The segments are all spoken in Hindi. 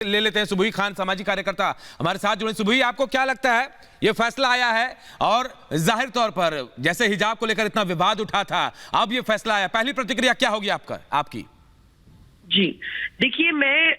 ले लेते हैं सुबही खान, सामाजिक कार्यकर्ता हमारे साथ जुड़े। सुबही, आपको क्या लगता है ये फैसला आया है और जाहिर तौर पर जैसे हिजाब को लेकर इतना विवाद उठा था, अब ये फैसला आया, पहली प्रतिक्रिया क्या होगी आपकी? जी देखिए, मैं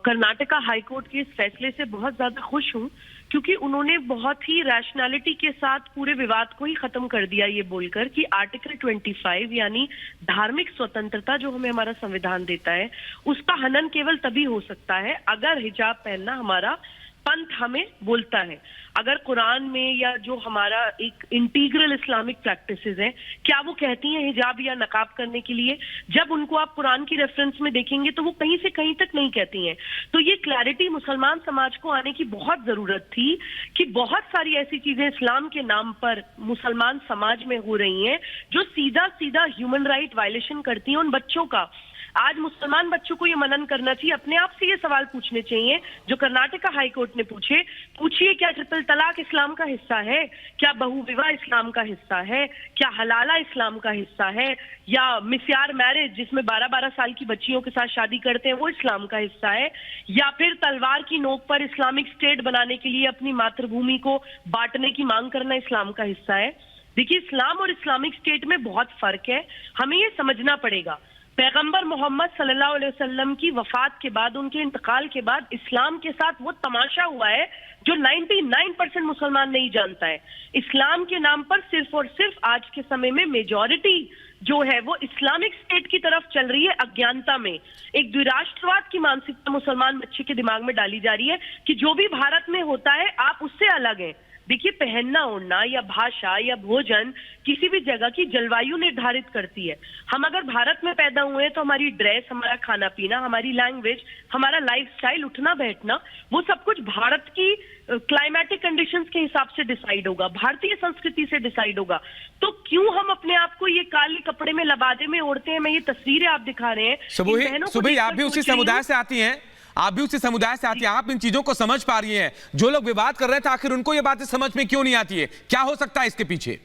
कर्नाटका हाईकोर्ट के इस फैसले से बहुत ज्यादा खुश हूं, क्योंकि उन्होंने बहुत ही रैशनैलिटी के साथ पूरे विवाद को ही खत्म कर दिया, ये बोलकर कि आर्टिकल 25 यानी धार्मिक स्वतंत्रता जो हमें हमारा संविधान देता है, उसका हनन केवल तभी हो सकता है अगर हिजाब पहनना हमारा पंथ हमें बोलता है। अगर कुरान में या जो हमारा एक इंटीग्रल इस्लामिक प्रैक्टिसेस है, क्या वो कहती हैं हिजाब या नकाब करने के लिए? जब उनको आप कुरान की रेफरेंस में देखेंगे तो वो कहीं से कहीं तक नहीं कहती हैं। तो ये क्लैरिटी मुसलमान समाज को आने की बहुत जरूरत थी कि बहुत सारी ऐसी चीजें इस्लाम के नाम पर मुसलमान समाज में हो रही हैं जो सीधा सीधा ह्यूमन राइट वायलेशन करती हैं उन बच्चों का। आज मुसलमान बच्चों को ये मनन करना चाहिए, अपने आप से ये सवाल पूछने चाहिए जो कर्नाटका हाईकोर्ट ने पूछिए, क्या ट्रिपल तलाक इस्लाम का हिस्सा है? क्या बहु विवाह इस्लाम का हिस्सा है? क्या हलाला इस्लाम का हिस्सा है? या मिस्यार मैरिज जिसमें 12-12 साल की बच्चियों के साथ शादी करते हैं वो इस्लाम का हिस्सा है? या फिर तलवार की नोक पर इस्लामिक स्टेट बनाने के लिए अपनी मातृभूमि को बांटने की मांग करना इस्लाम का हिस्सा है? देखिए, इस्लाम और इस्लामिक स्टेट में बहुत फर्क है, हमें ये समझना पड़ेगा। पैगंबर मोहम्मद सल्लल्लाहु अलैहि वसल्लम की वफात के बाद, उनके इंतकाल के बाद इस्लाम के साथ वो तमाशा हुआ है जो 99% मुसलमान नहीं जानता है। इस्लाम के नाम पर सिर्फ और सिर्फ आज के समय में मेजॉरिटी जो है वो इस्लामिक स्टेट की तरफ चल रही है, अज्ञानता में। एक द्विराष्ट्रवाद की मानसिकता मुसलमान बच्चे के दिमाग में डाली जा रही है कि जो भी भारत में होता है आप उससे अलग हैं। देखिए, पहनना ओढ़ना या भाषा या भोजन किसी भी जगह की जलवायु निर्धारित करती है। हम अगर भारत में पैदा हुए हैं तो हमारी ड्रेस, हमारा खाना पीना, हमारी लैंग्वेज, हमारा लाइफस्टाइल, उठना बैठना, वो सब कुछ भारत की क्लाइमेटिक कंडीशंस के हिसाब से डिसाइड होगा, भारतीय संस्कृति से डिसाइड होगा। तो क्यों हम अपने आप को ये काले कपड़े में लबादे में ओढ़ते हैं? मैं ये तस्वीरें आप दिखा रहे हैं, सुबह आप भी उसी समुदाय से आती हैं, आप इन चीजों को समझ पा रही हैं। जो लोग विवाद कर रहे थे, आखिर उनको ये बातें समझ में क्यों नहीं आती है? क्या हो सकता है इसके पीछे?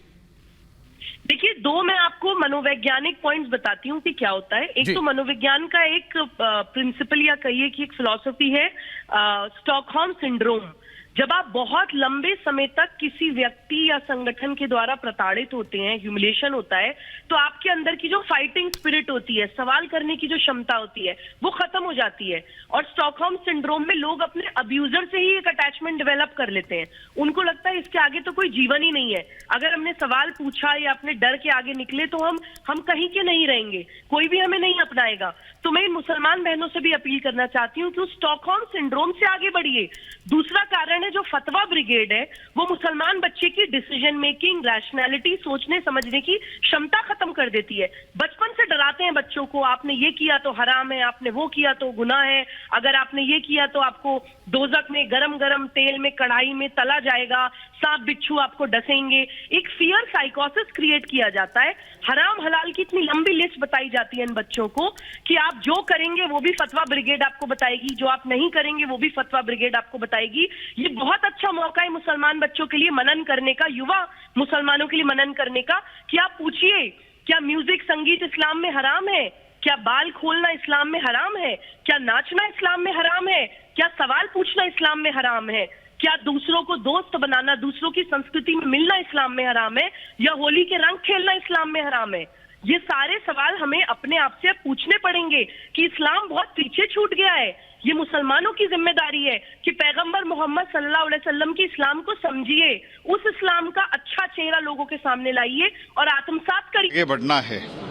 देखिए, दो मैं आपको मनोवैज्ञानिक पॉइंट्स बताती हूँ कि क्या होता है। एक तो मनोविज्ञान का एक प्रिंसिपल या कहिए कि एक फिलॉसफी है, स्टॉकहोम सिंड्रोम। जब आप बहुत लंबे समय तक किसी व्यक्ति या संगठन के द्वारा प्रताड़ित होते हैं, ह्यूमिलिएशन होता है, तो आपके अंदर की जो फाइटिंग स्पिरिट होती है, सवाल करने की जो क्षमता होती है, वो खत्म हो जाती है। और स्टॉकहोम सिंड्रोम में लोग अपने अब्यूजर से ही एक अटैचमेंट डेवलप कर लेते हैं। उनको लगता है इसके आगे तो कोई जीवन ही नहीं है। अगर हमने सवाल पूछा या अपने डर के आगे निकले तो हम कहीं के नहीं रहेंगे, कोई भी हमें नहीं अपनाएगा। तो मैं इन मुसलमान बहनों से भी अपील करना चाहती हूँ कि उस स्टॉकहोम सिंड्रोम से आगे बढ़िए। दूसरा कारण है जो फतवा ब्रिगेड है, वो मुसलमान बच्चे की डिसीजन मेकिंग, रैशनैलिटी, सोचने समझने की क्षमता खत्म कर देती है। बचपन से डराते हैं बच्चों को, आपने ये किया तो हराम है, आपने वो किया तो गुनाह है, अगर आपने ये किया तो आपको दोजक में गरम गरम तेल में कढ़ाई में तला जाएगा, सांप बिच्छू आपको डसेंगे। एक फियर साइकोसिस क्रिएट किया जाता है। हराम हलाल की इतनी लंबी लिस्ट बताई जाती है इन बच्चों को कि आप जो करेंगे वो भी फतवा ब्रिगेड आपको बताएगी, जो आप नहीं करेंगे वो भी फतवा ब्रिगेड आपको बताएगी। ये बहुत अच्छा मौका है मुसलमान बच्चों के लिए मनन करने का, युवा मुसलमानों के लिए मनन करने का, कि आप पूछिए, क्या म्यूजिक संगीत इस्लाम में हराम है? क्या बाल खोलना इस्लाम में हराम है? क्या नाचना इस्लाम में हराम है? क्या सवाल पूछना इस्लाम में हराम है? क्या दूसरों को दोस्त बनाना, दूसरों की संस्कृति में मिलना इस्लाम में हराम है? या होली के रंग खेलना इस्लाम में हराम है? ये सारे सवाल हमें अपने आप से पूछने पड़ेंगे कि इस्लाम बहुत पीछे छूट गया है। ये मुसलमानों की जिम्मेदारी है कि पैगंबर मोहम्मद सल्लल्लाहु अलैहि वसल्लम की इस्लाम को समझिए, उस इस्लाम का अच्छा चेहरा लोगों के सामने लाइए और आत्मसात करिए। आगे बढ़ना है